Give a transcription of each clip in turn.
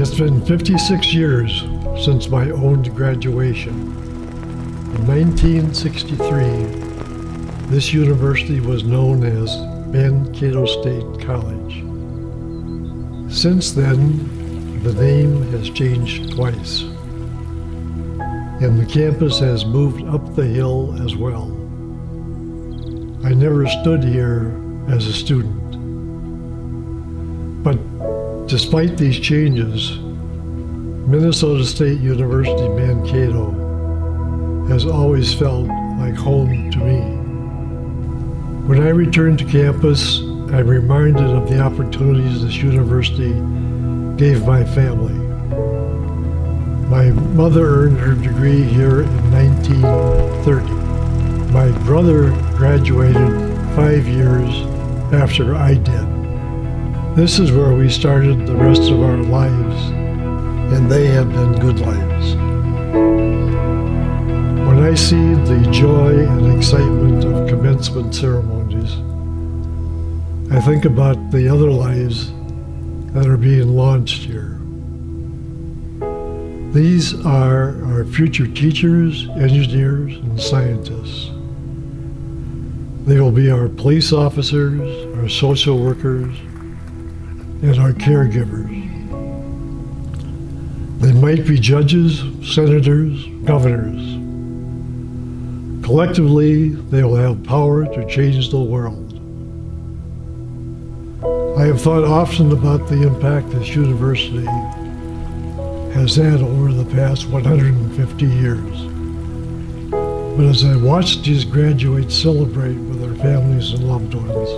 It's been 56 years since my own graduation. In 1963, this university was known as Mankato State College. Since then, the name has changed twice, and the campus has moved up the hill as well. I never stood here as a student, but despite these changes, Minnesota State University Mankato has always felt like home to me. When I return to campus, I'm reminded of the opportunities this university gave my family. My mother earned her degree here in 1930. My brother graduated 5 years after I did. This is where we started the rest of our lives, and they have been good lives. When I see the joy and excitement of commencement ceremonies, I think about the other lives that are being launched here. These are our future teachers, engineers, and scientists. They will be our police officers, our social workers, and our caregivers. They might be judges, senators, governors. Collectively, they will have power to change the world. I have thought often about the impact this university has had over the past 150 years. But as I watch these graduates celebrate with their families and loved ones,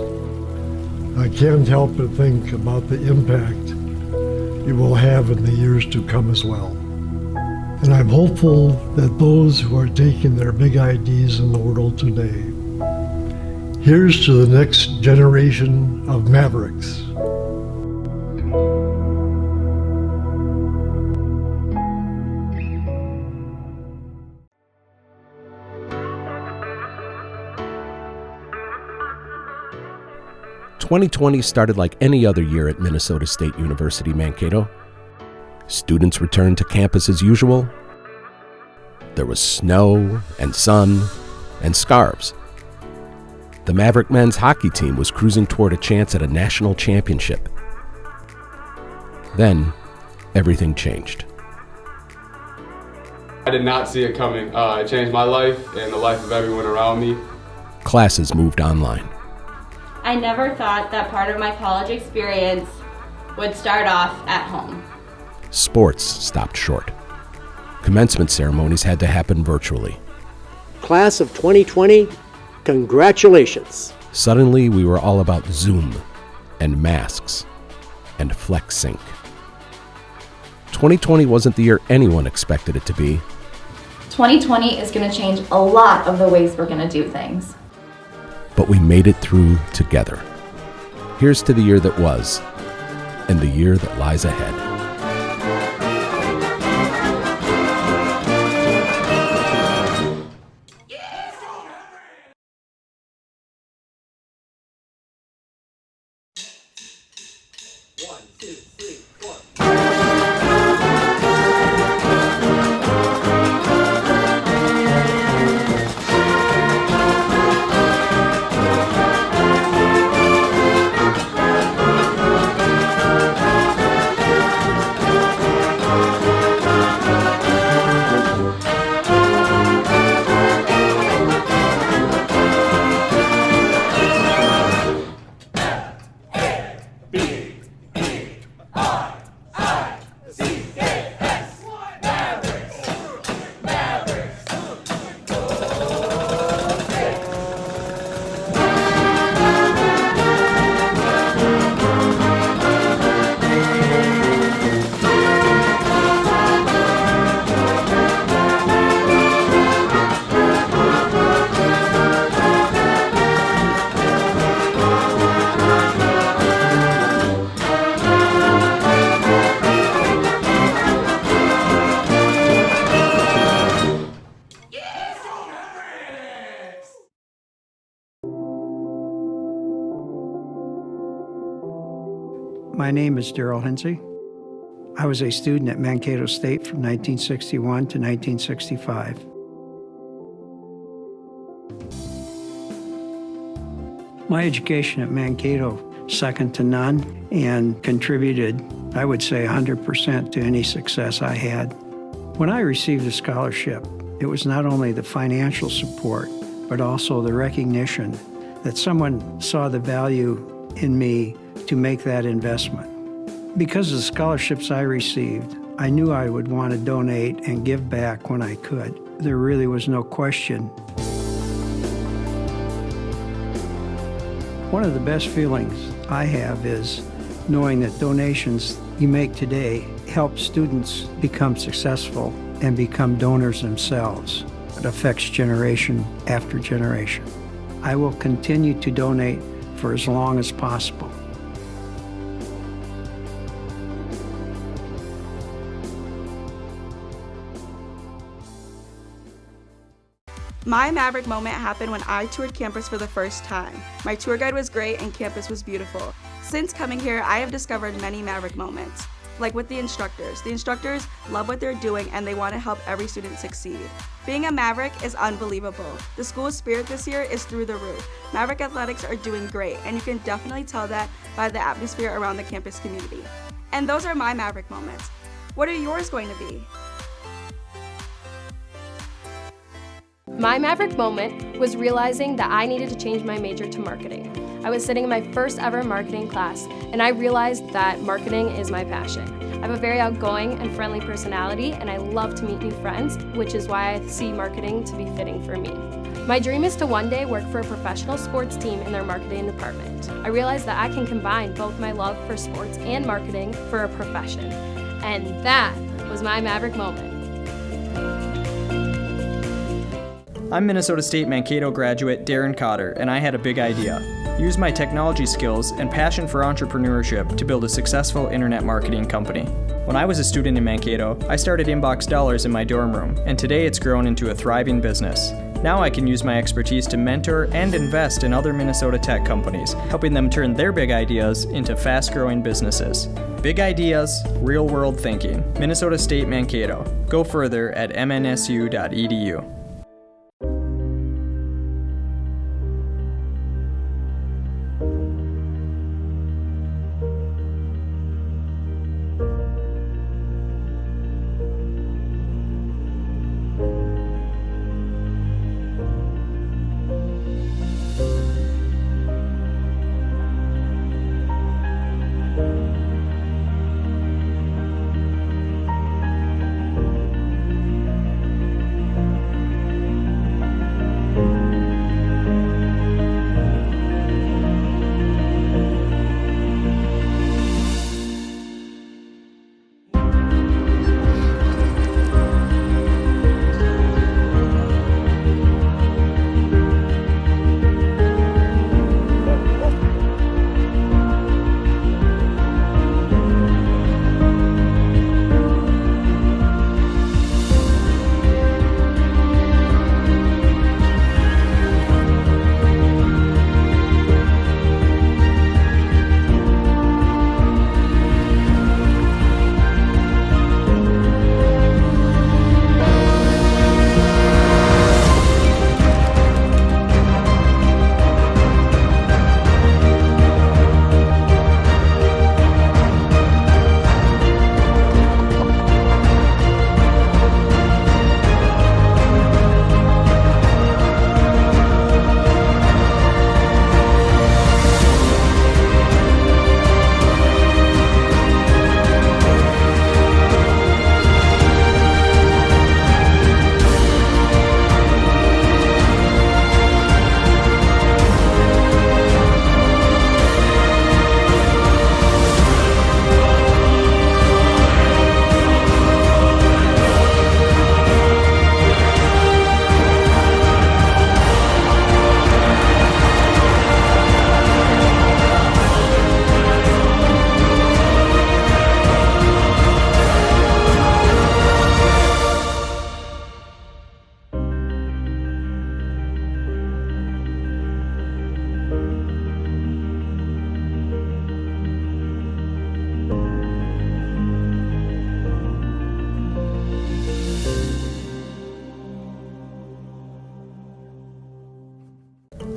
I can't help but think about the impact it will have in the years to come as well. And I'm hopeful that those who are taking their big ideas in the world today, here's to the next generation of Mavericks. "2020 started like any other year at Minnesota State University Mankato. Students returned to campus as usual. There was snow and sun and scarves. The Maverick men's hockey team was cruising toward a chance at a national championship. Then, everything changed. I did not see it coming. It changed my life and the life of everyone around me. Classes moved online. I never thought that part of my college experience would start off at home. Sports stopped short. Commencement ceremonies had to happen virtually. Class of 2020, congratulations. Suddenly, we were all about Zoom and masks and FlexSync. 2020 wasn't the year anyone expected it to be. 2020 is going to change a lot of the ways we're going to do things. But we made it through together. Here's to the year that was, and the year that lies ahead. My name is Daryl Hensey. I was a student at Mankato State from 1961 to 1965. My education at Mankato, second to none, and contributed, I would say, 100% to any success I had. When I received a scholarship, it was not only the financial support, but also the recognition that someone saw the value in me to make that investment. Because of the scholarships I received, I knew I would want to donate and give back when I could. There really was no question. One of the best feelings I have is knowing that donations you make today help students become successful and become donors themselves. It affects generation after generation. I will continue to donate for as long as possible. My Maverick moment happened when I toured campus for the first time. My tour guide was great and campus was beautiful. Since coming here, I have discovered many Maverick moments. Like with the instructors. The instructors love what they're doing and they want to help every student succeed. Being a Maverick is unbelievable. The school's spirit this year is through the roof. Maverick athletics are doing great, and you can definitely tell that by the atmosphere around the campus community. And those are my Maverick moments. What are yours going to be? My Maverick moment was realizing that I needed to change my major to marketing. I was sitting in my first ever marketing class, and I realized that marketing is my passion. I have a very outgoing and friendly personality, and I love to meet new friends, which is why I see marketing to be fitting for me. My dream is to one day work for a professional sports team in their marketing department. I realized that I can combine both my love for sports and marketing for a profession. And that was my Maverick moment. I'm Minnesota State Mankato graduate Darren Cotter, and I had a big idea. Use my technology skills and passion for entrepreneurship to build a successful internet marketing company. When I was a student in Mankato, I started Inbox Dollars in my dorm room, and today it's grown into a thriving business. Now I can use my expertise to mentor and invest in other Minnesota tech companies, helping them turn their big ideas into fast-growing businesses. Big ideas, real-world thinking. Minnesota State Mankato. Go further at mnsu.edu.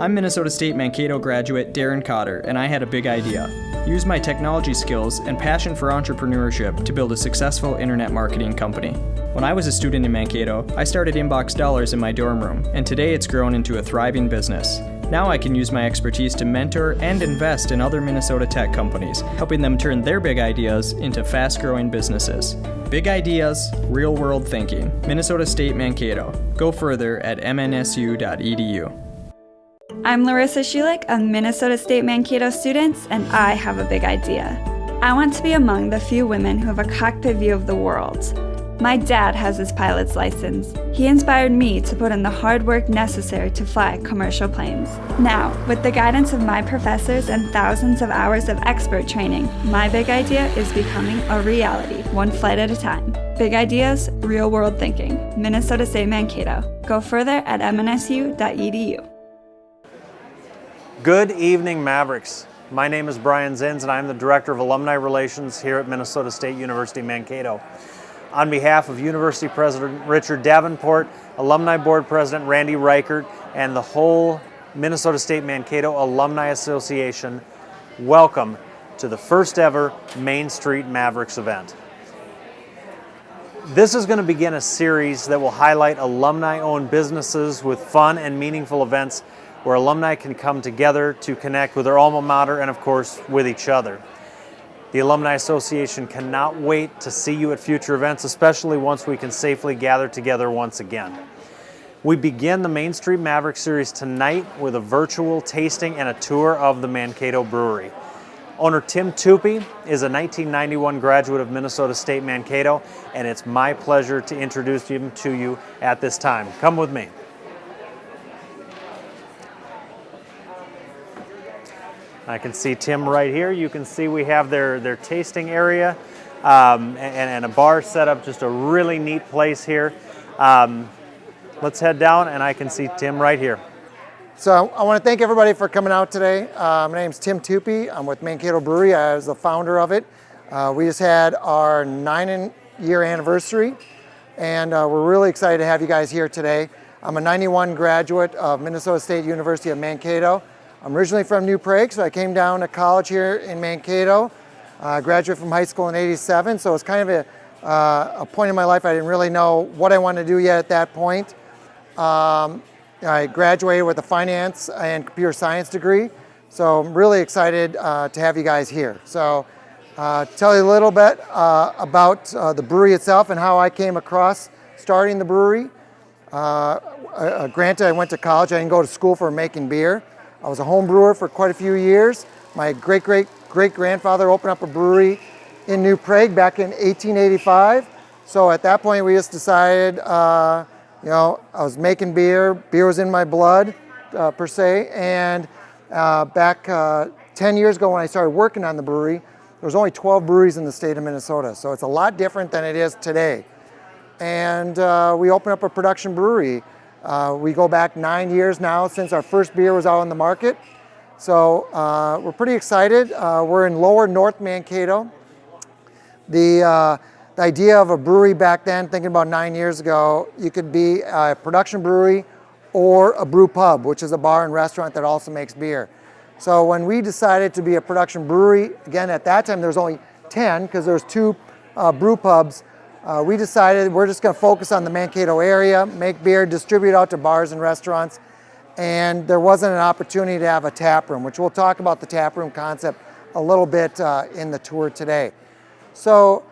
I'm Minnesota State Mankato graduate Darren Cotter, and I had a big idea. Use my technology skills and passion for entrepreneurship to build a successful internet marketing company. When I was a student in Mankato, I started Inbox Dollars in my dorm room, and today it's grown into a thriving business. Now I can use my expertise to mentor and invest in other Minnesota tech companies, helping them turn their big ideas into fast-growing businesses. Big ideas, real-world thinking. Minnesota State Mankato. Go further at mnsu.edu. I'm Larissa Schulich, a Minnesota State Mankato student, and I have a big idea. I want to be among the few women who have a cockpit view of the world. My dad has his pilot's license. He inspired me to put in the hard work necessary to fly commercial planes. Now, with the guidance of my professors and thousands of hours of expert training, my big idea is becoming a reality, one flight at a time. Big ideas, real world thinking. Minnesota State Mankato. Go further at mnsu.edu. Good evening, Mavericks. My name is Brian Zins, and I'm the Director of Alumni Relations here at Minnesota State University Mankato. On behalf of University President Richard Davenport, Alumni Board President Randy Reichert, and the whole Minnesota State Mankato Alumni Association, welcome to the first ever Main Street Mavericks event. This is going to begin a series that will highlight alumni-owned businesses with fun and meaningful events where alumni can come together to connect with their alma mater and, of course, with each other. The Alumni Association cannot wait to see you at future events, especially once we can safely gather together once again. We begin the Main Street Mavericks series tonight with a virtual tasting and a tour of the Mankato Brewery. Owner Tim Tupy is a 1991 graduate of Minnesota State Mankato, and it's my pleasure to introduce him to you at this time. Come with me. I can see Tim right here. You can see we have their tasting area and a bar set up, just a really neat place here. Let's head down, and I can see Tim right here. So I want to thank everybody for coming out today. My name is Tim Tupy. I'm with Mankato Brewery. I was the founder of it. We just had our 9-year anniversary, and we're really excited to have you guys here today. I'm a 91 graduate of Minnesota State University of Mankato. I'm originally from New Prague, so I came down to college here in Mankato. I graduated from high school in '87, so it's kind of a point in my life I didn't really know what I wanted to do yet at that point. I graduated with a finance and computer science degree, so I'm really excited to have you guys here. So tell you a little bit about the brewery itself and how I came across starting the brewery. Granted, I went to college. I didn't go to school for making beer. I was a home brewer for quite a few years. My great-great-great-grandfather opened up a brewery in New Prague back in 1885. So at that point, we just decided, I was making beer. Beer was in my blood, per se. And back 10 years ago when I started working on the brewery, there was only 12 breweries in the state of Minnesota. So it's a lot different than it is today. And we opened up a production brewery. We go back 9 years now since our first beer was out on the market. So we're pretty excited. We're in lower North Mankato. The idea of a brewery back then, thinking about 9 years ago, you could be a production brewery or a brew pub, which is a bar and restaurant that also makes beer. So when we decided to be a production brewery, again at that time there was only 10 because there was 2 brew pubs. We decided we're just going to focus on the Mankato area, make beer, distribute out to bars and restaurants, and there wasn't an opportunity to have a tap room, which we'll talk about the tap room concept a little bit in the tour today. So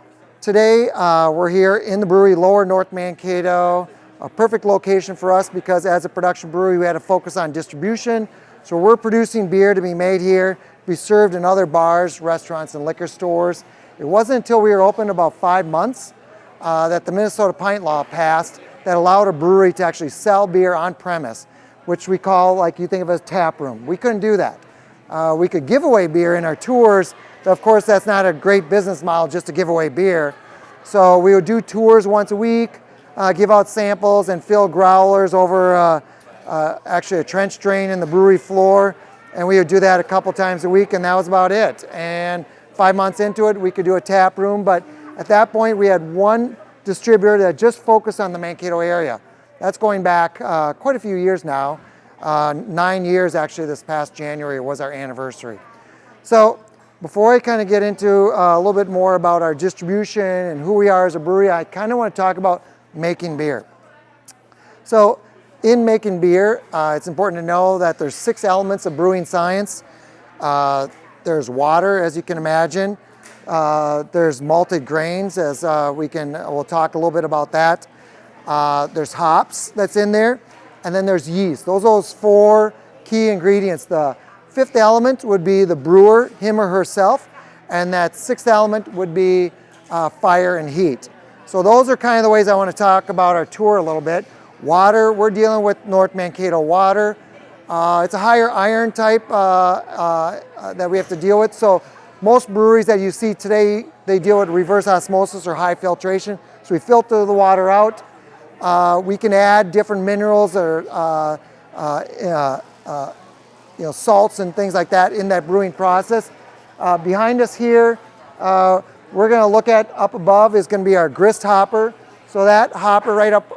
today we're here in the brewery, lower North Mankato, a perfect location for us because as a production brewery we had to focus on distribution. So we're producing beer to be made here, be served in other bars, restaurants, and liquor stores. It wasn't until we were open about 5 months that the Minnesota Pint Law passed that allowed a brewery to actually sell beer on premise, which we call, like you think of as tap room. We couldn't do that. We could give away beer in our tours, but of course that's not a great business model just to give away beer. So we would do tours once a week, give out samples and fill growlers over actually a trench drain in the brewery floor, and we would do that a couple times a week, and that was about it. And 5 months into it, we could do a tap room, but at that point, we had one distributor that just focused on the Mankato area. That's going back quite a few years now. 9 years actually this past January was our anniversary. So before I kind of get into a little bit more about our distribution and who we are as a brewery, I kind of want to talk about making beer. So in making beer, it's important to know that there's 6 elements of brewing science. There's water, as you can imagine. There's malted grains, as we'll talk a little bit about that. There's hops that's in there, and then there's yeast. Those are those 4 key ingredients. The 5th element would be the brewer, him or herself, and that 6th element would be fire and heat. So those are kind of the ways I want to talk about our tour a little bit. Water, we're dealing with North Mankato water. It's a higher iron type that we have to deal with. So most breweries that you see today, they deal with reverse osmosis or high filtration. So we filter the water out. We can add different minerals or salts and things like that in that brewing process. Behind us here, we're going to look at up above is going to be our grist hopper. So that hopper right up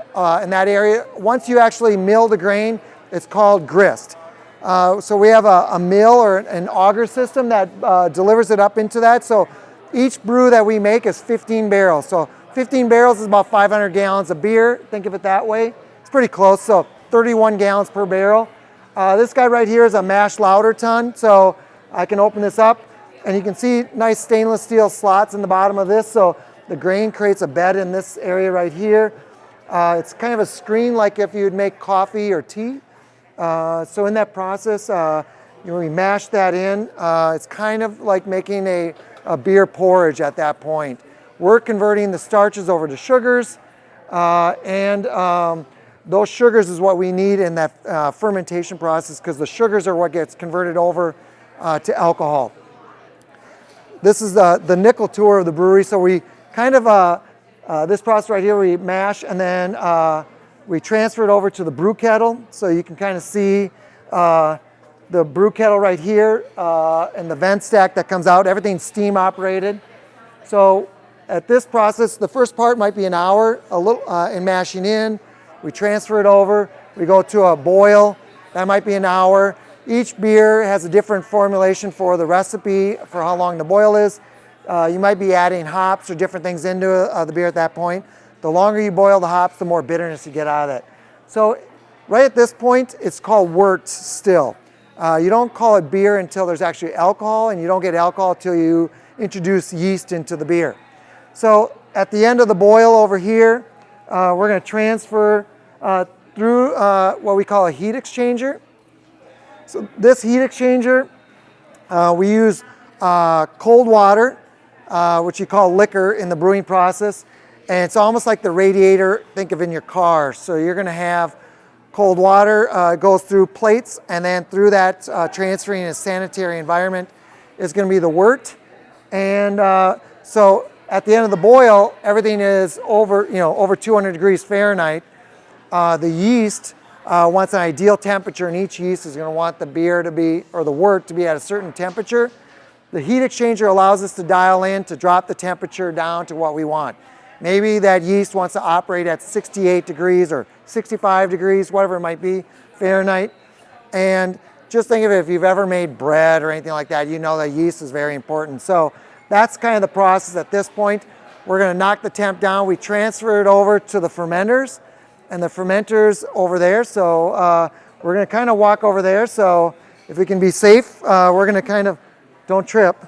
in that area, once you actually mill the grain, it's called grist. So we have a mill or an auger system that delivers it up into that. So each brew that we make is 15 barrels. So 15 barrels is about 500 gallons of beer. Think of it that way. It's pretty close. So 31 gallons per barrel. This guy right here is a mash lauter tun. So I can open this up and you can see nice stainless steel slots in the bottom of this. So the grain creates a bed in this area right here. It's kind of a screen like if you'd make coffee or tea. So in that process, we mash that in. It's kind of like making a beer porridge at that point. We're converting the starches over to sugars, and those sugars is what we need in that fermentation process because the sugars are what gets converted over to alcohol. This is the nickel tour of the brewery. So we kind of, this process right here, we mash and then we transfer it over to the brew kettle. So you can kind of see the brew kettle right here and the vent stack that comes out. Everything's steam operated. So at this process, the first part might be an hour in mashing in. We transfer it over. We go to a boil. That might be an hour. Each beer has a different formulation for the recipe for how long the boil is. You might be adding hops or different things into the beer at that point. The longer you boil the hops, the more bitterness you get out of it. So right at this point, it's called wort still. You don't call it beer until there's actually alcohol, and you don't get alcohol until you introduce yeast into the beer. So at the end of the boil over here, we're going to transfer through what we call a heat exchanger. So this heat exchanger, we use cold water, which you call liquor in the brewing process. And it's almost like the radiator, think of in your car. So you're going to have cold water goes through plates, and then through that transferring in a sanitary environment is going to be the wort. And so at the end of the boil, everything is over 200 degrees Fahrenheit. The yeast wants an ideal temperature, and each yeast is going to want the beer to be, or the wort to be at a certain temperature. The heat exchanger allows us to dial in to drop the temperature down to what we want. Maybe that yeast wants to operate at 68 degrees or 65 degrees, whatever it might be, Fahrenheit. And just think of it, if you've ever made bread or anything like that, you know that yeast is very important. So that's kind of the process at this point. We're going to knock the temp down. We transfer it over to the fermenters, and the fermenters over there. So we're going to kind of walk over there. So if we can be safe, we're going to kind of, don't trip.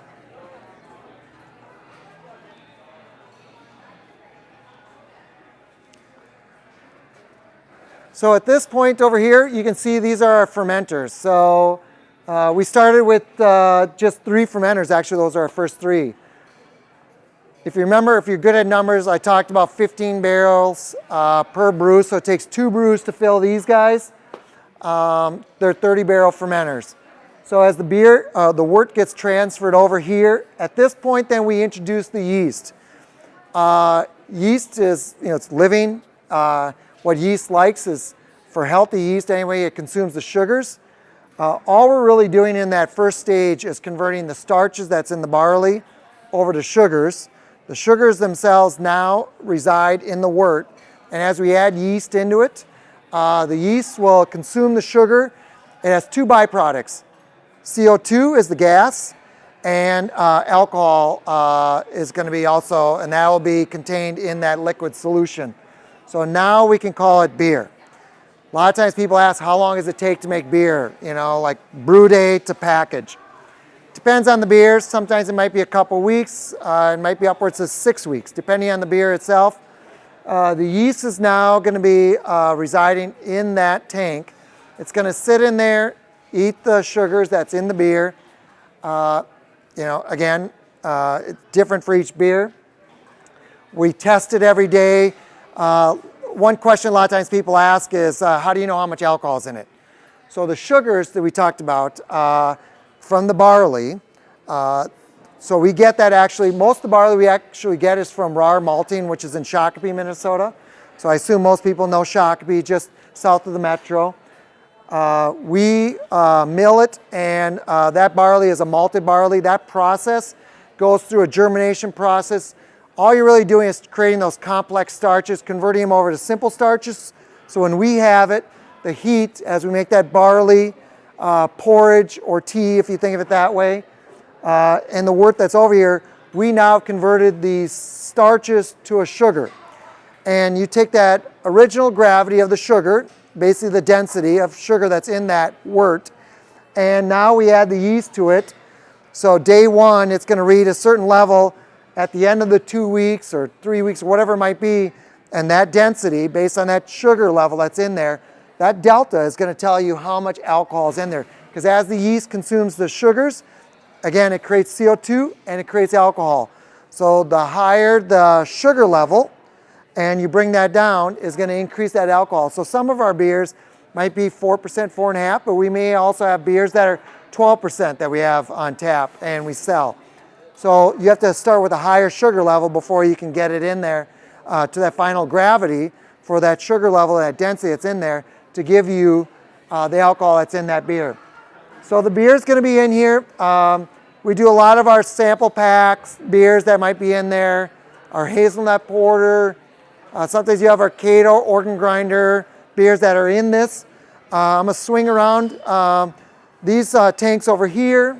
So at this point over here, you can see these are our fermenters. So we started with just 3 fermenters. Actually, those are our first 3. If you remember, if you're good at numbers, I talked about 15 barrels per brew. So it takes 2 brews to fill these guys. They're 30-barrel fermenters. So as the beer, the wort gets transferred over here, at this point then we introduce the yeast. Yeast is, it's living. What yeast likes is, for healthy yeast anyway, it consumes the sugars. All we're really doing in that first stage is converting the starches that's in the barley over to sugars. The sugars themselves now reside in the wort, and as we add yeast into it, the yeast will consume the sugar It has two byproducts. CO2 is the gas, and alcohol is going to be also, and that will be contained in that liquid solution. So now we can call it beer. A lot of times people ask, how long does it take to make beer? You know, like brew day to package. Depends on the beer. Sometimes it might be a couple weeks. It might be upwards of 6 weeks, depending on the beer itself. The yeast is now going to be residing in that tank. It's going to sit in there, eat the sugars that's in the beer. You know, again, it's different for each beer. We test it every day. One question a lot of times people ask is, how do you know how much alcohol is in it? So the sugars that we talked about from the barley, so we get that actually, most of the barley we actually get is from Rahr Malting, which is in Shakopee, Minnesota. So I assume most people know Shakopee, just south of the metro. We mill it, and that barley is a malted barley. That process goes through a germination process. All you're really doing is creating those complex starches, converting them over to simple starches. So when we have it, the heat, as we make that barley porridge or tea, if you think of it that way, and the wort that's over here, we now have converted these starches to a sugar. And you take that original gravity of the sugar, basically the density of sugar that's in that wort, and now we add the yeast to it. So day one, it's going to read a certain level. At the end of the 2 weeks or 3 weeks, or whatever it might be, and that density, based on that sugar level that's in there, that delta is going to tell you how much alcohol is in there. Because as the yeast consumes the sugars, again, it creates CO2 and it creates alcohol. So the higher the sugar level, and you bring that down, is going to increase that alcohol. So some of our beers might be 4%, 4.5%, but we may also have beers that are 12% that we have on tap and we sell. So you have to start with a higher sugar level before you can get it in there to that final gravity for that sugar level, that density that's in there, to give you the alcohol that's in that beer. So the beer is going to be in here. We do a lot of our sample packs, beers that might be in there, our hazelnut porter. Sometimes you have our Cato organ grinder beers that are in this. I'm going to swing around these tanks over here.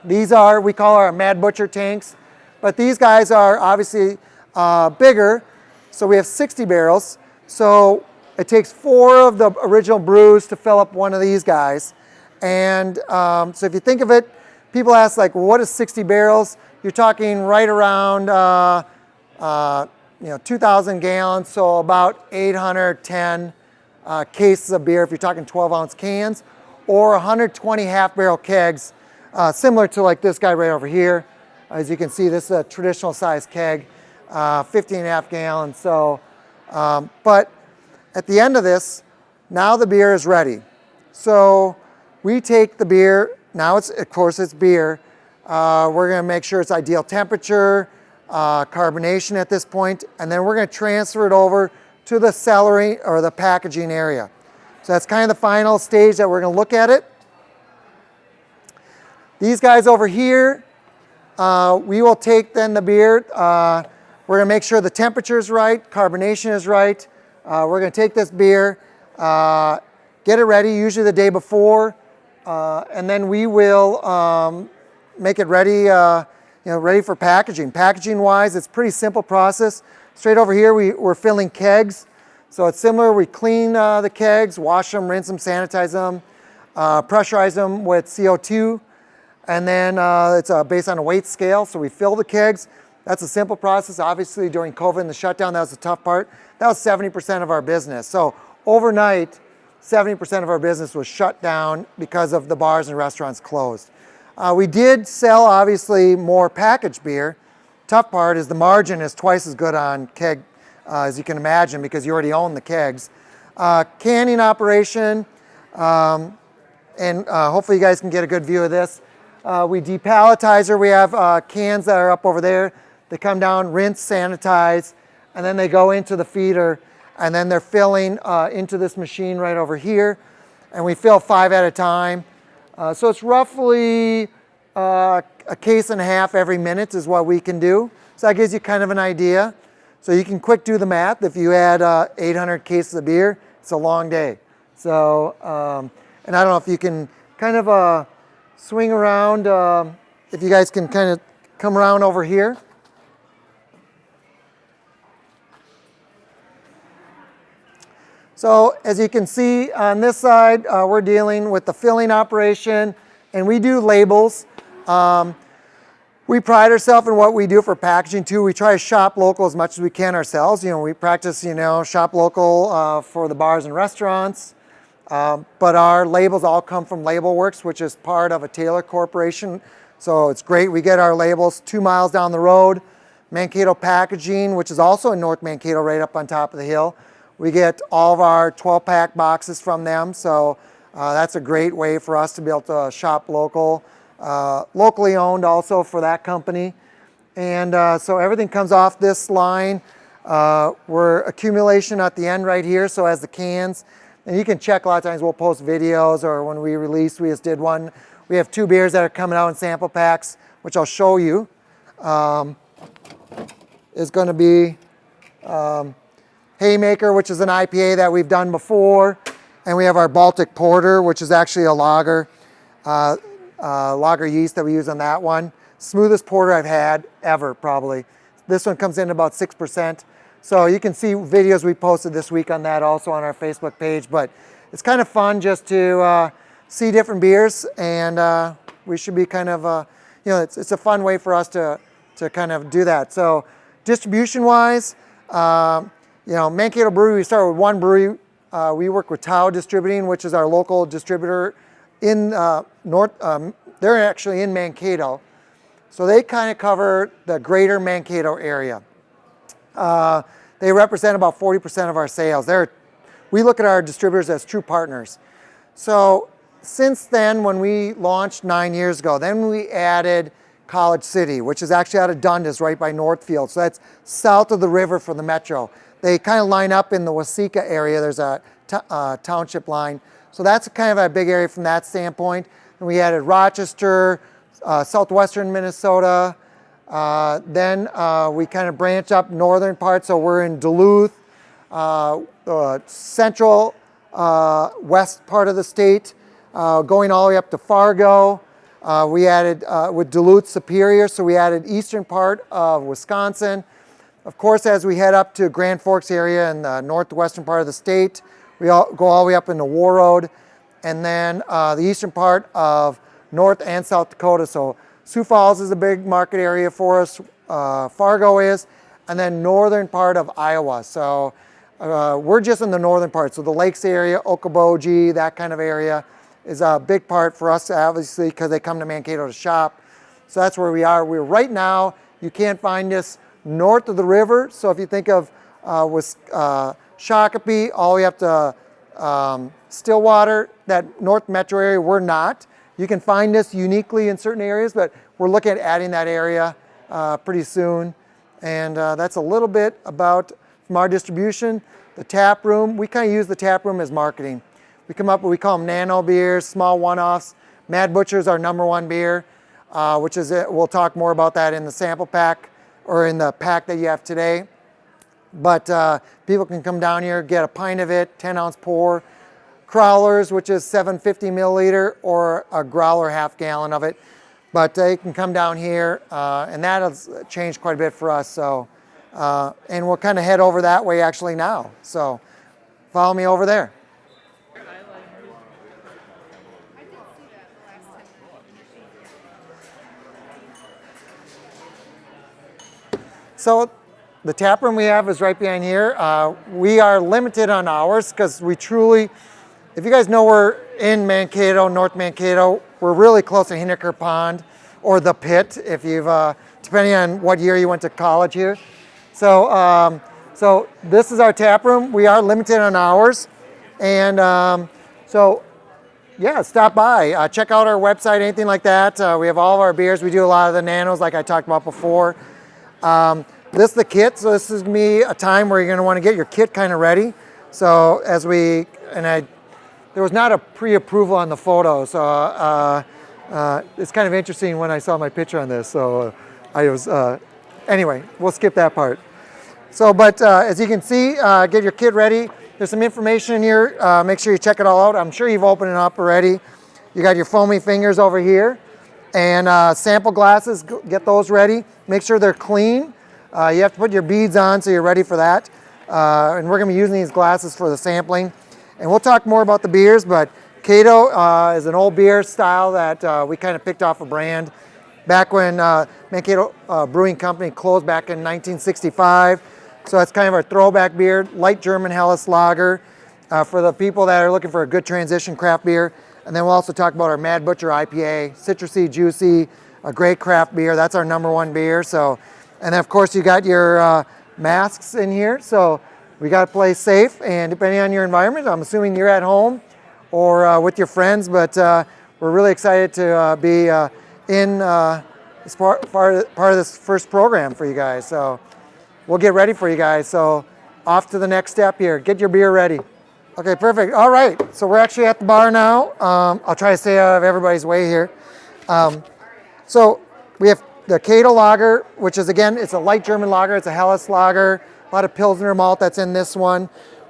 These are, we call our Mad Butcher tanks, but these guys are obviously bigger. So we have 60 barrels. So it takes 4 of the original brews to fill up one of these guys. And so if you think of it, people ask like, well, what is 60 barrels? You're talking right around 2,000 gallons, so about 810 cases of beer if you're talking 12-ounce cans, or 120 half-barrel kegs. Similar to like this guy right over here. As you can see, this is a traditional size keg, 15.5 gallons. So, but at the end of this, now the beer is ready. So we take the beer, now it's, of course it's beer. We're gonna make sure it's ideal temperature, carbonation at this point, and then we're gonna transfer it over to the cellaring or the packaging area. So that's kind of the final stage that we're gonna look at it. These guys over here, we will take then the beer. We're gonna make sure the temperature is right, carbonation is right. We're gonna take this beer, get it ready, usually the day before, and then we will make it ready, ready for packaging. Packaging wise, it's a pretty simple process. Straight over here, we're filling kegs. So it's similar, we clean the kegs, wash them, rinse them, sanitize them, pressurize them with CO2. And then it's based on a weight scale, so we fill the kegs. That's a simple process. Obviously, during COVID and the shutdown, that was the tough part. That was 70% of our business. So overnight, 70% of our business was shut down because of the bars and restaurants closed. We did sell, obviously, more packaged beer. Tough part is the margin is twice as good on keg, as you can imagine, because you already own the kegs. Canning operation, and hopefully you guys can get a good view of this. We depalletizer, we have cans that are up over there. They come down, rinse, sanitize, and then they go into the feeder, and then they're filling into this machine right over here. And we fill 5 at a time. So it's roughly a case and a half every minute is what we can do. So that gives you kind of an idea. So you can quick do the math. If you add 800 cases of beer, it's a long day. So, And I don't know if you can kind of swing around, if you guys can kind of come around over here. So as you can see on this side, we're dealing with the filling operation, and we do labels. We pride ourselves in what we do for packaging too. We try to shop local as much as we can ourselves. You know, we practice, you know, shop local for the bars and restaurants. But our labels all come from Label Works, which is part of a Taylor Corporation. So it's great. We get our labels 2 miles down the road. Mankato Packaging, which is also in North Mankato, right up on top of the hill. We get all of our 12-pack boxes from them. So that's a great way for us to be able to shop local. Locally owned also for that company. And so everything comes off this line. We're accumulation at the end right here. So as the cans, and you can check, a lot of times we'll post videos, or when we release, we just did one. We have 2 beers that are coming out in sample packs, which I'll show you. Is going to be Haymaker, which is an IPA that we've done before. And we have our Baltic Porter, which is actually a lager. Lager yeast that we use on that one. Smoothest porter I've had ever, probably. This one comes in about 6%. So you can see videos we posted this week on that also on our Facebook page. But it's kind of fun just to see different beers, and we should be kind of, you know, it's a fun way for us to kind of do that. So distribution-wise, you know, Mankato Brewery, we started with one brewery. We work with Tao Distributing, which is our local distributor in they're actually in Mankato. So they kind of cover the greater Mankato area. They represent about 40% of our sales. We look at our distributors as true partners. So since then, when we launched 9 years ago, then we added College City, which is actually out of Dundas, right by Northfield. So that's south of the river for the metro. They kind of line up in the Waseca area. There's a township line. So that's kind of a big area from that standpoint. And we added Rochester, southwestern Minnesota. Then we kind of branch up northern part. So we're in Duluth, central west part of the state, going all the way up to Fargo. We added with Duluth Superior, so we added eastern part of Wisconsin. Of course, as we head up to Grand Forks area in the northwestern part of the state, we go all the way up into Warroad, and then the eastern part of North and South Dakota. So Sioux Falls is a big market area for us, Fargo is, and then northern part of Iowa. So we're just in the northern part. So the Lakes area, Okoboji, that kind of area is a big part for us, obviously, because they come to Mankato to shop. So that's where we are. We're right now, you can't find us north of the river. So if you think of Shakopee all the way up to Stillwater, that North Metro area, we're not. You can find us uniquely in certain areas, but we're looking at adding that area pretty soon. And that's a little bit about from our distribution. The tap room, we kind of use the tap room as marketing. We come up with, we call them nano beers, small one-offs. Mad Butcher is our #1 beer, which is it. We'll talk more about that in the sample pack or in the pack that you have today. But people can come down here, get a pint of it, 10-ounce pour. Crowlers, which is 750 milliliter, or a growler half-gallon of it. But they can come down here, and that has changed quite a bit for us. So, and we'll kind of head over that way actually now. So follow me over there. So the tap room we have is right behind here. We are limited on hours because we truly, if you guys know, we're in Mankato, North Mankato. We're really close to Hinniker Pond or the Pit, if you've, depending on what year you went to college here. So, so this is our tap room. We are limited on hours. And so, yeah, stop by. Check out our website, anything like that. We have all of our beers. We do a lot of the nanos like I talked about before. This is the kit. So this is going to be a time where you're going to want to get your kit kind of ready. So as we, there was not a pre-approval on the photo. So it's kind of interesting when I saw my picture on this. So I was, anyway, we'll skip that part. So, but as you can see, get your kit ready. There's some information in here. Make sure you check it all out. I'm sure you've opened it up already. You got your foamy fingers over here. And sample glasses, get those ready. Make sure they're clean. You have to put your beads on so you're ready for that. And we're going to be using these glasses for the sampling. And we'll talk more about the beers, but Cato is an old beer style that we kind of picked off a brand back when Mankato Brewing Company closed back in 1965. So that's kind of our throwback beer, light German Helles lager for the people that are looking for a good transition craft beer. And then we'll also talk about our Mad Butcher IPA, citrusy, juicy, a great craft beer. That's our #1 beer. So, and then of course you got your masks in here. So we got to play safe, and depending on your environment, I'm assuming you're at home or with your friends, but we're really excited to be in as part of this first program for you guys. So we'll get ready for you guys. So off to the next step here. Get your beer ready. Okay, perfect. All right, so we're actually at the bar now. I'll try to stay out of everybody's way here. So we have the Cato lager, which is, again, it's a light German lager. It's a Helles lager. A lot of Pilsner malt that's in this one.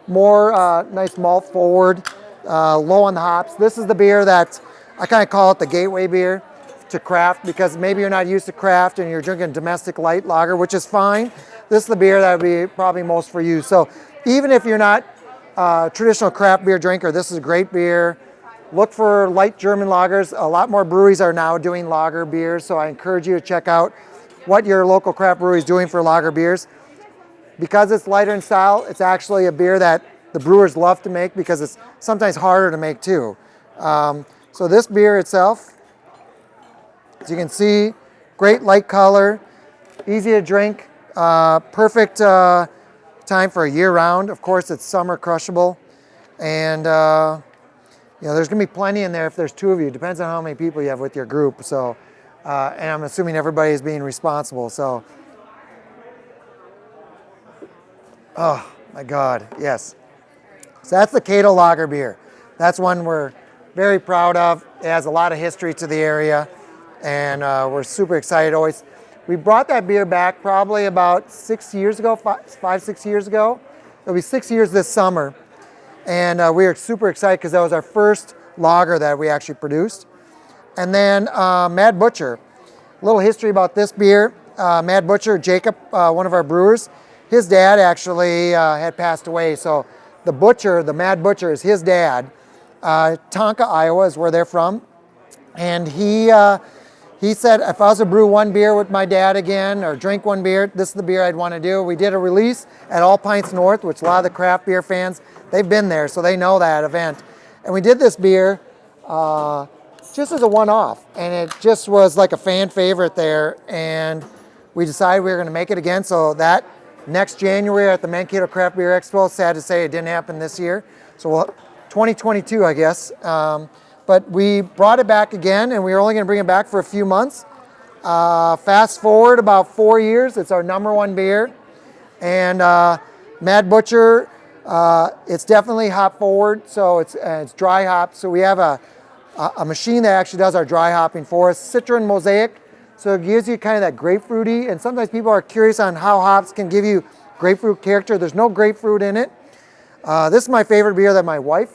More nice malt forward, low on the hops. This is the beer that I kind of call it the gateway beer to craft, because maybe you're not used to craft and you're drinking domestic light lager, which is fine. This is the beer that would be probably most for you. So even if you're not traditional craft beer drinker, this is a great beer. Look for light German lagers. A lot more breweries are now doing lager beers, so I encourage you to check out what your local craft brewery is doing for lager beers. Because it's lighter in style, it's actually a beer that the brewers love to make because it's sometimes harder to make too. So this beer itself, as you can see, great light color, easy to drink, perfect time for a year round. Of course, it's summer crushable, and there's gonna be plenty in there if there's 2 of you. Depends on how many people you have with your group. So, and I'm assuming everybody is being responsible. So, oh my God, yes. So that's the Cato Lager beer. That's one we're very proud of. It has a lot of history to the area, and we're super excited always. We brought that beer back probably about 6 years ago, 5-6 years ago. It'll be 6 years this summer. And we are super excited because that was our first lager that we actually produced. And then Mad Butcher. A little history about this beer. Mad Butcher, Jacob, one of our brewers, his dad actually had passed away. So the butcher, the Mad Butcher, is his dad. Tonka, Iowa is where they're from. And he said, if I was to brew one beer with my dad again or drink one beer, this is the beer I'd want to do. We did a release at All Pints North, which a lot of the craft beer fans, they've been there, so they know that event. And we did this beer just as a one-off, and it just was like a fan favorite there. And we decided we were going to make it again. So that next January at the Mankato Craft Beer Expo, sad to say it didn't happen this year. So 2022, I guess. But we brought it back again, and we were only going to bring it back for a few months. Fast forward about 4 years, it's our #1 beer. And Mad Butcher, it's definitely hop forward, so it's dry hop. So we have a machine that actually does our dry hopping for us. Citron Mosaic, so it gives you kind of that grapefruity. And sometimes people are curious on how hops can give you grapefruit character. There's no grapefruit in it. This is my favorite beer that my wife,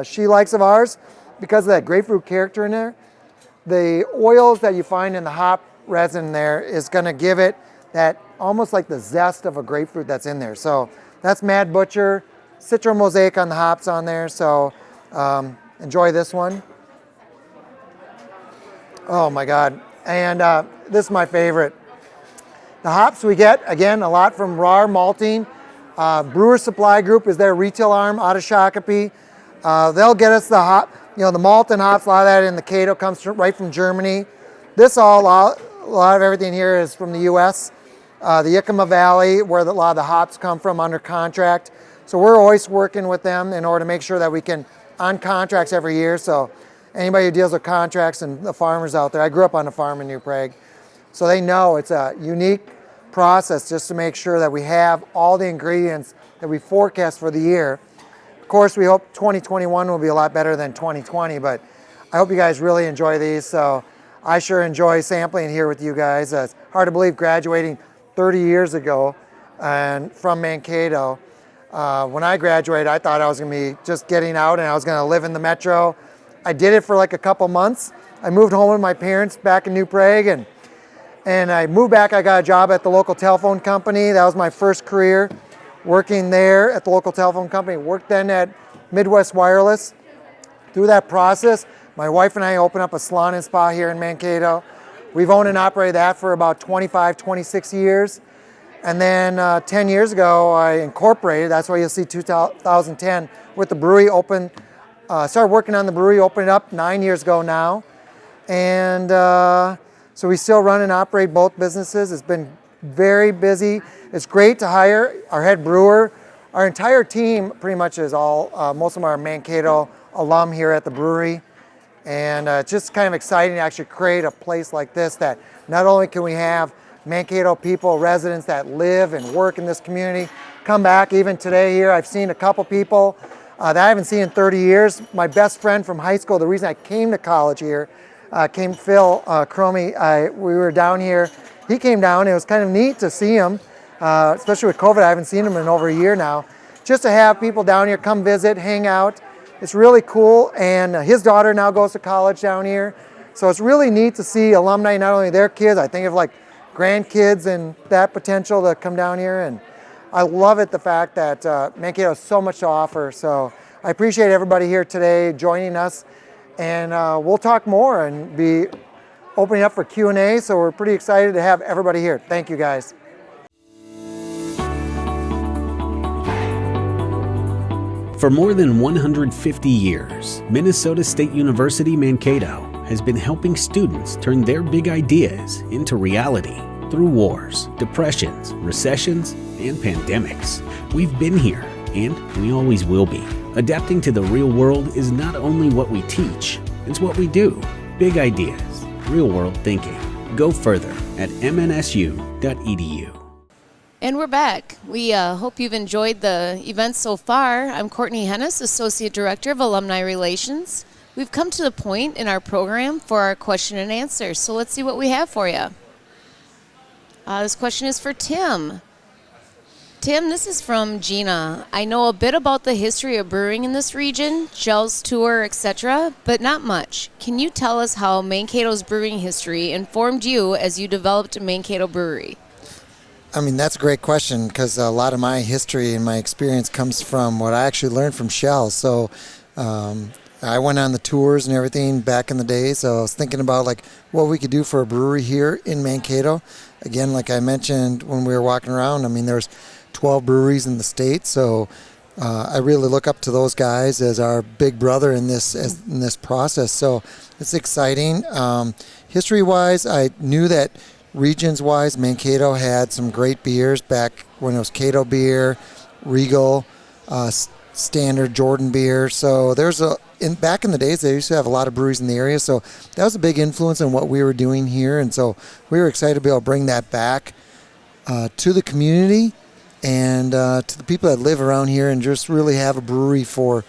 she likes of ours, because of that grapefruit character in there. The oils that you find in the hop resin there is going to give it that almost like the zest of a grapefruit that's in there. So that's Mad Butcher, Citron Mosaic on the hops on there. So enjoy this one. Oh my God. And this is my favorite. The hops we get, again, a lot from RAR Malting. Brewer Supply Group is their retail arm out of Shakopee. They'll get us the hop, the malt and hops. A lot of that in the Cato comes right from Germany. A lot of everything here is from the U.S. The Yakima Valley, where a lot of the hops come from under contract. So we're always working with them in order to make sure that we can, on contracts every year. So anybody who deals with contracts and the farmers out there, I grew up on a farm in New Prague. So they know it's a unique process just to make sure that we have all the ingredients that we forecast for the year. Of course, we hope 2021 will be a lot better than 2020, but I hope you guys really enjoy these. So I sure enjoy sampling here with you guys. It's hard to believe graduating 30 years ago and from Mankato. When I graduated, I thought I was going to be just getting out and I was going to live in the metro. I did it for like a couple months. I moved home with my parents back in New Prague, and I moved back. I got a job at the local telephone company. That was my first career, working there at the local telephone company. Worked then at Midwest Wireless. Through that process, my wife and I opened up a salon and spa here in Mankato. We've owned and operated that for about 25, 26 years. And then 10 years ago, I incorporated, that's why you'll see 2010, with the brewery open. Started working on the brewery, opened it up 9 years ago now. And so we still run and operate both businesses. It's been very busy. It's great to hire our head brewer. Our entire team pretty much is all, most of them are Mankato alum here at the brewery. And it's just kind of exciting to actually create a place like this that not only can we have Mankato people, residents that live and work in this community, come back. Even today here, I've seen a couple people that I haven't seen in 30 years. My best friend from high school, the reason I came to college here, Phil Cromie, we were down here. He came down. It was kind of neat to see him, especially with COVID. I haven't seen him in over a year now. Just to have people down here come visit, hang out. It's really cool. And his daughter now goes to college down here. So it's really neat to see alumni, not only their kids, I think of like grandkids and that potential to come down here. And I love it, the fact that Mankato has so much to offer. So I appreciate everybody here today joining us. And we'll talk more and be opening up for Q&A. So we're pretty excited to have everybody here. Thank you, guys. For more than 150 years, Minnesota State University Mankato has been helping students turn their big ideas into reality through wars, depressions, recessions, and pandemics. We've been here, and we always will be. Adapting to the real world is not only what we teach, it's what we do. Big ideas, real world thinking. Go further at mnsu.edu. And we're back. We hope you've enjoyed the event so far. I'm Courtney Hennis, Associate Director of Alumni Relations. We've come to the point in our program for our question and answer, so let's see what we have for you. This question is for Tim. Tim, this is from Gina. I know a bit about the history of brewing in this region, Jell's tour, etc., but not much. Can you tell us how Mankato's brewing history informed you as you developed Mankato Brewery? I mean, that's a great question, because a lot of my history and my experience comes from what I actually learned from Shell. So I went on the tours and everything back in the day, so I was thinking about like what we could do for a brewery here in Mankato. Again, like I mentioned when we were walking around, I mean, there's 12 breweries in the state, so I really look up to those guys as our big brother in this process. So it's exciting. History-wise, I knew that regions-wise, Mankato had some great beers back when it was Cato Beer, Regal, Standard, Jordan Beer. So there's back in the days, they used to have a lot of breweries in the area. So that was a big influence on what we were doing here. And so we were excited to be able to bring that back to the community and to the people that live around here, and just really have a brewery for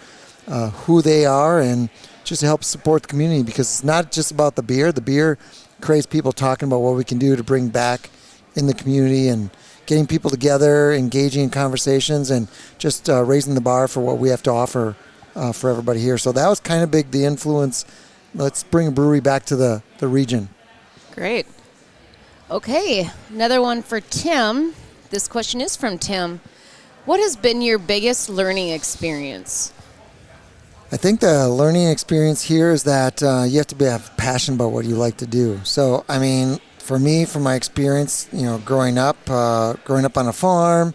who they are, and just to help support the community, because it's not just about the beer. The beer creates people talking about what we can do to bring back in the community and getting people together, engaging in conversations, and just raising the bar for what we have to offer for everybody here. So that was kind of big, the influence. Let's bring a brewery back to the region. Great. Okay, another one for Tim. This question is from Tim. What has been your biggest learning experience? I think the learning experience here is that you have to have passion about what you like to do. So, I mean, for me, from my experience, growing up on a farm,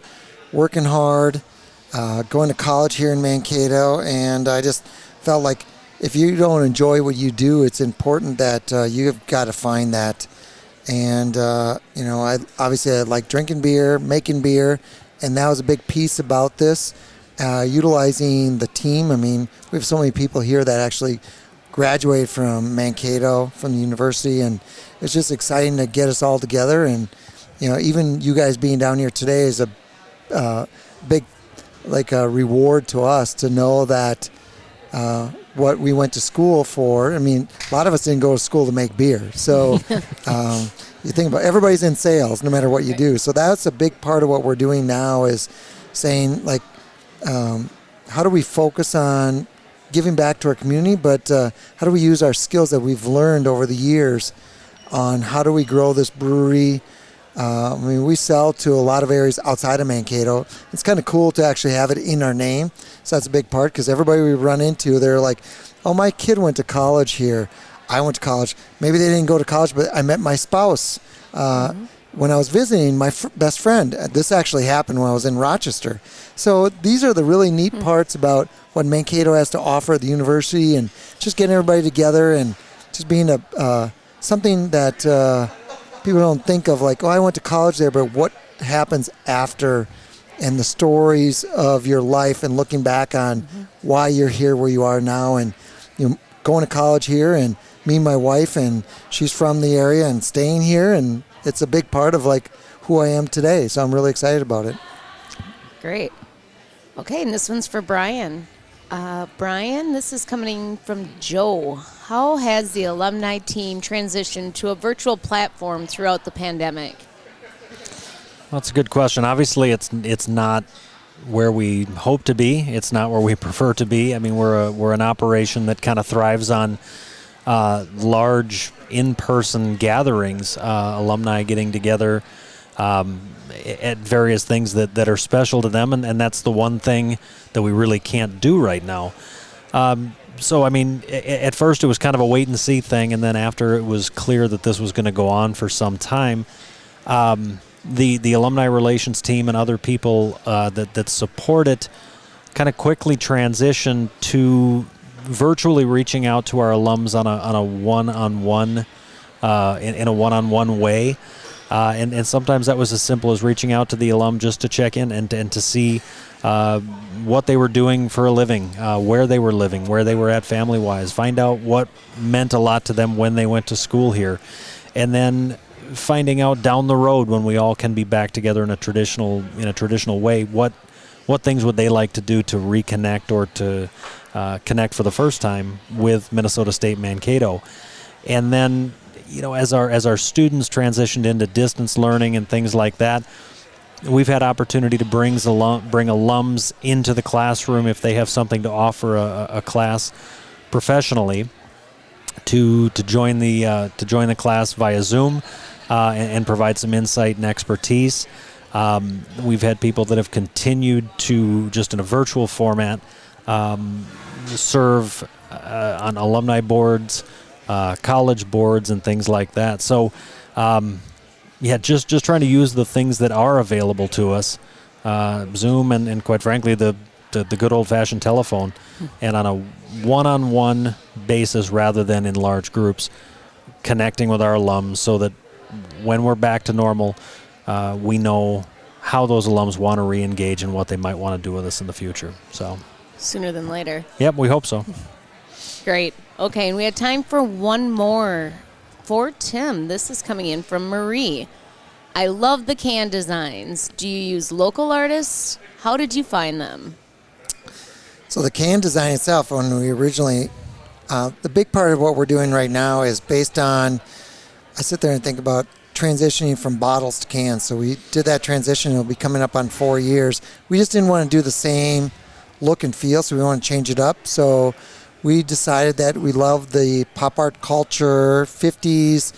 working hard, going to college here in Mankato, and I just felt like if you don't enjoy what you do, it's important that you've got to find that. And, I like drinking beer, making beer, and that was a big piece about this. Utilizing the team. I mean, we have so many people here that actually graduated from Mankato, from the university, and it's just exciting to get us all together. And, even you guys being down here today is a big, reward to us to know that what we went to school for. I mean, a lot of us didn't go to school to make beer. So you think about everybody's in sales no matter what you do. So that's a big part of what we're doing now, is saying, how do we focus on giving back to our community, but how do we use our skills that we've learned over the years on how do we grow this brewery. I mean, we sell to a lot of areas outside of Mankato. It's kind of cool to actually have it in our name. So that's a big part, because everybody we run into, they're like, oh, my kid went to college here. I went to college. Maybe they didn't go to college, but I met my spouse when I was visiting my best friend. This actually happened when I was in Rochester. So these are the really neat parts about what Mankato has to offer at the university, and just getting everybody together and just being something that people don't think of, like, oh, I went to college there, but what happens after, and the stories of your life, and looking back on why you're here where you are now, and going to college here, and me and my wife, and she's from the area and staying here, and it's a big part of like who I am today. So I'm really excited about it. Great. Okay, and this one's for Brian. Brian, this is coming from Joe. How has the alumni team transitioned to a virtual platform throughout the pandemic? Well, that's a good question. Obviously, it's not where we hope to be. It's not where we prefer to be. I mean, we're an operation that kind of thrives on large in-person gatherings, alumni getting together at various things that are special to them, and that's the one thing that we really can't do right now. So, I mean, at first it was kind of a wait-and-see thing, and then after it was clear that this was going to go on for some time, the alumni relations team and other people that support it kind of quickly transitioned to virtually reaching out to our alums on a one-on-one in a one-on-one way, and sometimes that was as simple as reaching out to the alum just to check in and to see what they were doing for a living, where they were living, where they were at family-wise, find out what meant a lot to them when they went to school here, and then finding out down the road when we all can be back together in a traditional way, what things would they like to do to reconnect or to connect for the first time with Minnesota State Mankato. And then, as our students transitioned into distance learning and things like that, we've had opportunity to bring alums into the classroom if they have something to offer a class professionally to join the class via Zoom and provide some insight and expertise. We've had people that have continued to, just in a virtual format, serve on alumni boards, college boards, and things like that. So, just trying to use the things that are available to us, Zoom and quite frankly the good old-fashioned telephone, and on a one-on-one basis rather than in large groups, connecting with our alums so that when we're back to normal, we know how those alums want to re-engage and what they might want to do with us in the future. So Sooner than later. Yep, we hope so. Great. Okay, and we have time for one more for Tim. This is coming in from Marie. I love the can designs. Do you use local artists? How did you find them? So the can design itself, when we originally, the big part of what we're doing right now is based on, I sit there and think about transitioning from bottles to cans. So we did that transition. It'll be coming up on 4 years. We just didn't want to do the same look and feel, so we want to change it up. So we decided that we love the pop art culture, 50s,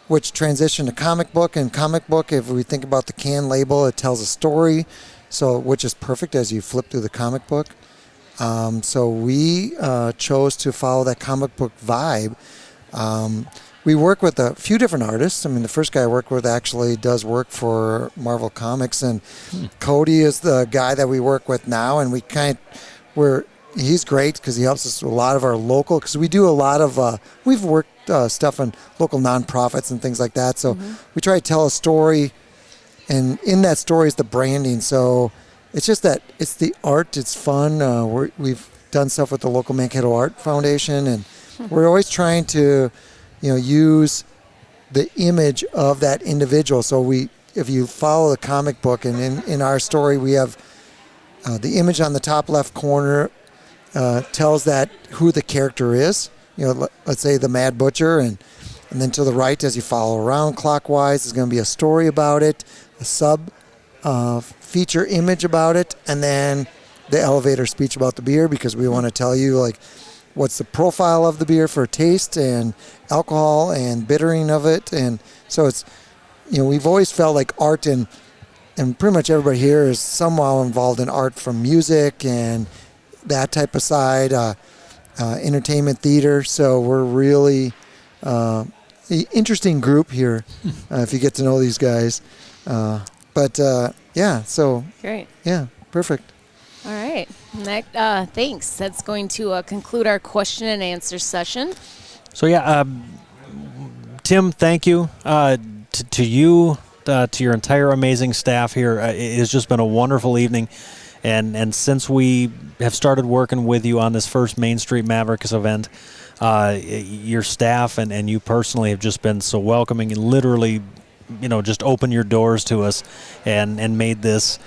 which transitioned to comic book. And comic book, if we think about the can label, it tells a story, so which is perfect as you flip through the comic book. So we chose to follow that comic book vibe. We work with a few different artists. I mean, the first guy I worked with actually does work for Marvel Comics, and Cody is the guy that we work with now, and he's great because he helps us with a lot of our local, because we do a lot of, we've worked stuff on local nonprofits and things like that. So we try to tell a story, and in that story is the branding. So it's just that it's the art, it's fun. We've done stuff with the local Mankato Art Foundation, and we're always trying to use the image of that individual. So if you follow the comic book, and in our story, we have the image on the top left corner tells that who the character is. Let's say the Mad Butcher, and then to the right, as you follow around clockwise, is going to be a story about it, a sub feature image about it, and then the elevator speech about the beer, because we want to tell you like what's the profile of the beer for taste and alcohol and bittering of it. And so it's, we've always felt like art and pretty much everybody here is somehow involved in art, from music and that type of side, entertainment, theater. So we're really interesting group here if you get to know these guys. So great. Yeah, perfect. All right. Thanks. That's going to conclude our question and answer session. So Tim, thank you to you, to your entire amazing staff here. It has just been a wonderful evening. And since we have started working with you on this first Main Street Mavericks event, your staff and you personally have just been so welcoming and literally, just opened your doors to us and made this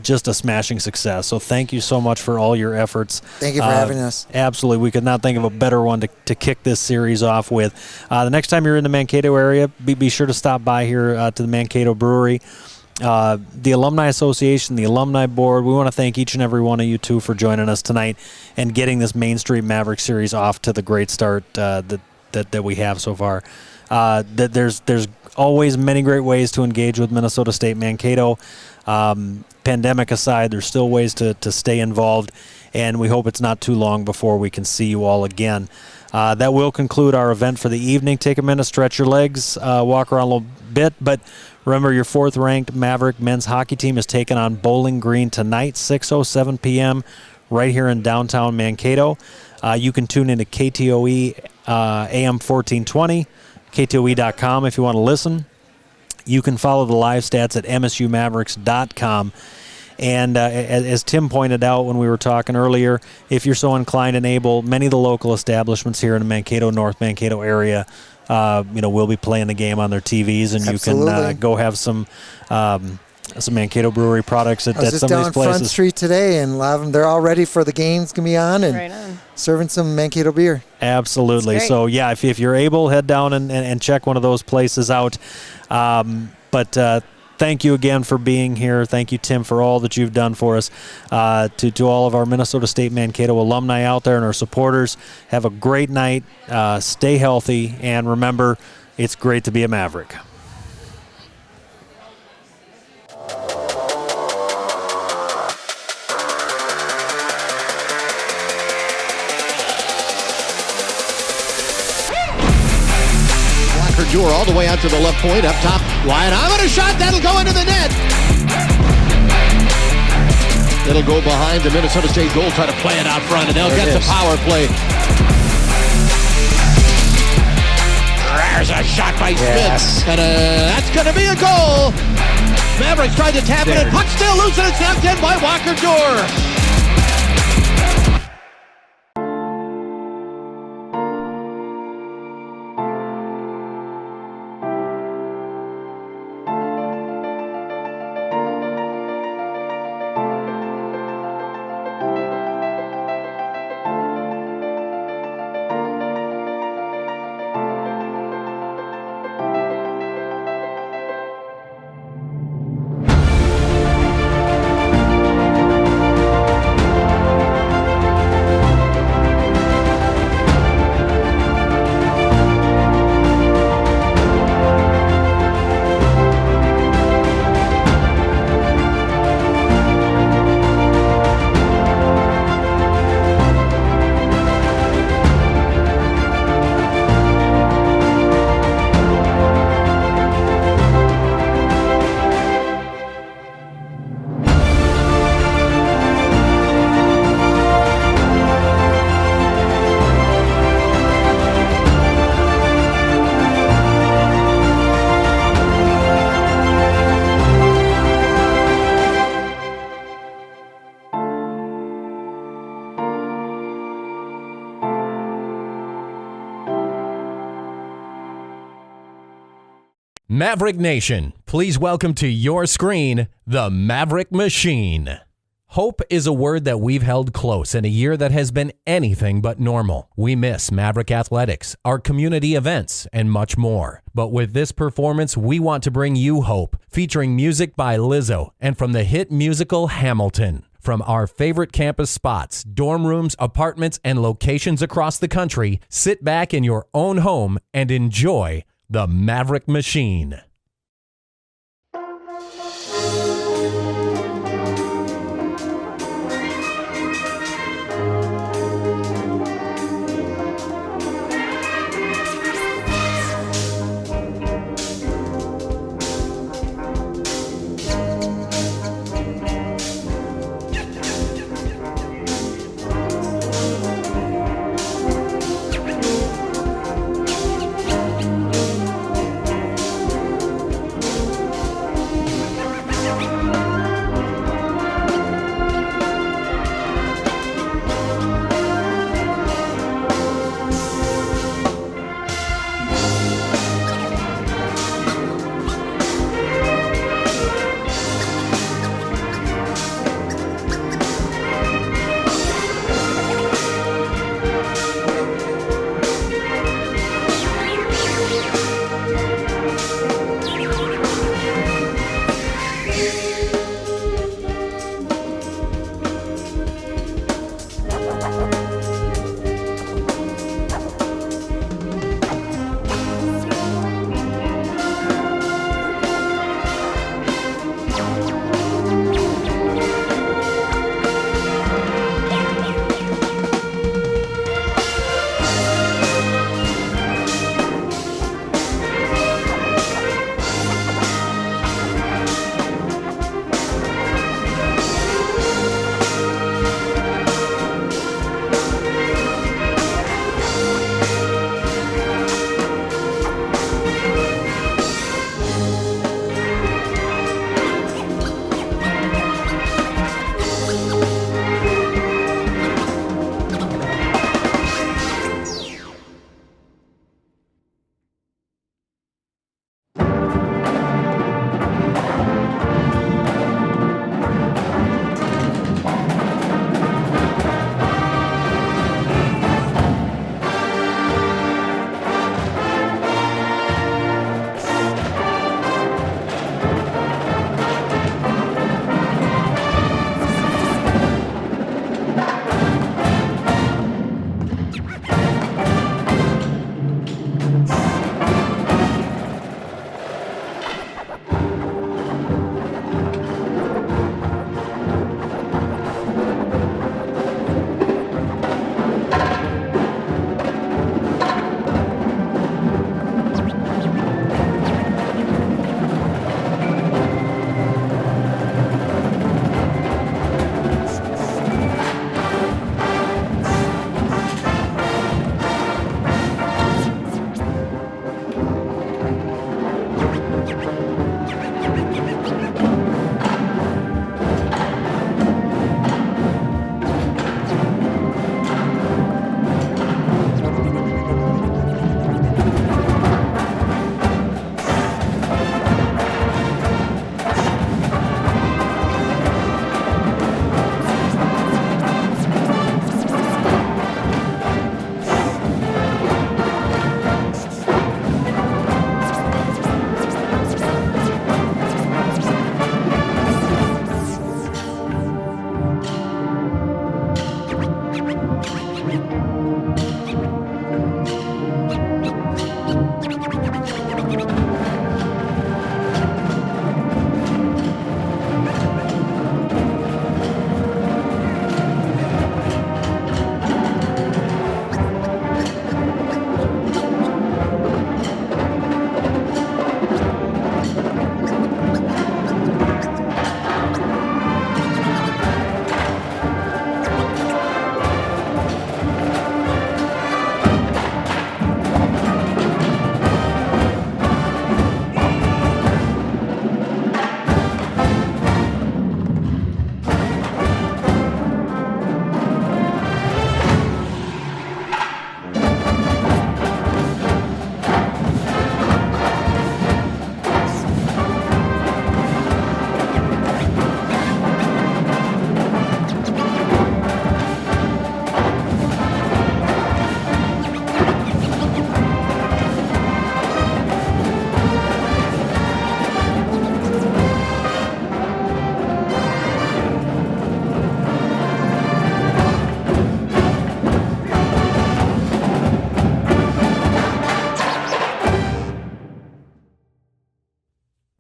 just a smashing success. So thank you so much for all your efforts. Thank you for having us. Absolutely. We could not think of a better one to kick this series off with. The next time you're in the Mankato area, be sure to stop by here to the Mankato Brewery. The Alumni Association, the Alumni Board, we want to thank each and every one of you too for joining us tonight and getting this Main Street Maverick series off to the great start that we have so far. There's always many great ways to engage with Minnesota State Mankato. Pandemic aside, there's still ways to stay involved, and we hope it's not too long before we can see you all again. That will conclude our event for the evening. Take a minute, stretch your legs, walk around a little bit, but remember, your 4th-ranked Maverick men's hockey team is taking on Bowling Green tonight, 6:07 p.m., right here in downtown Mankato. You can tune into KTOE AM 1420, KTOE.com if you want to listen. You can follow the live stats at msumavericks.com. And as Tim pointed out when we were talking earlier, if you're so inclined and able, many of the local establishments here in the Mankato, North Mankato area, will be playing the game on their TVs, and Absolutely. You can go have some Mankato Brewery products at some of these places. I was just down Front Street today, and a lot of them, they're all ready for the game's going to be on, and serving some Mankato beer. Absolutely. So, if you're able, head down and check one of those places out. But thank you again for being here. Thank you, Tim, for all that you've done for us. To all of our Minnesota State Mankato alumni out there and our supporters, have a great night. Stay healthy, and remember, it's great to be a Maverick. Jewell all the way out to the left point, up top, wide on a shot, that'll go into the net. It'll go behind the Minnesota State goal, try to play it out front, and they'll get the power play. There's a shot by Smith, and that's going to be a goal. Mavericks tried to tap it, and puck still loose, and it's knocked in by Walker Jewell. Maverick Nation, please welcome to your screen, the Maverick Machine. Hope is a word that we've held close in a year that has been anything but normal. We miss Maverick athletics, our community events, and much more. But with this performance, we want to bring you hope, featuring music by Lizzo and from the hit musical Hamilton. From our favorite campus spots, dorm rooms, apartments, and locations across the country, sit back in your own home and enjoy the Maverick Machine.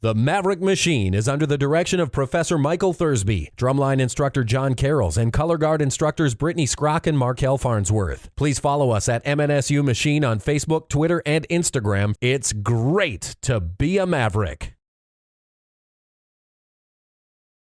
The Maverick Machine is under the direction of Professor Michael Thursby, drumline instructor John Carrolls, and color guard instructors Brittany Skrock and Markel Farnsworth. Please follow us at MNSU Machine on Facebook, Twitter, and Instagram. It's great to be a Maverick.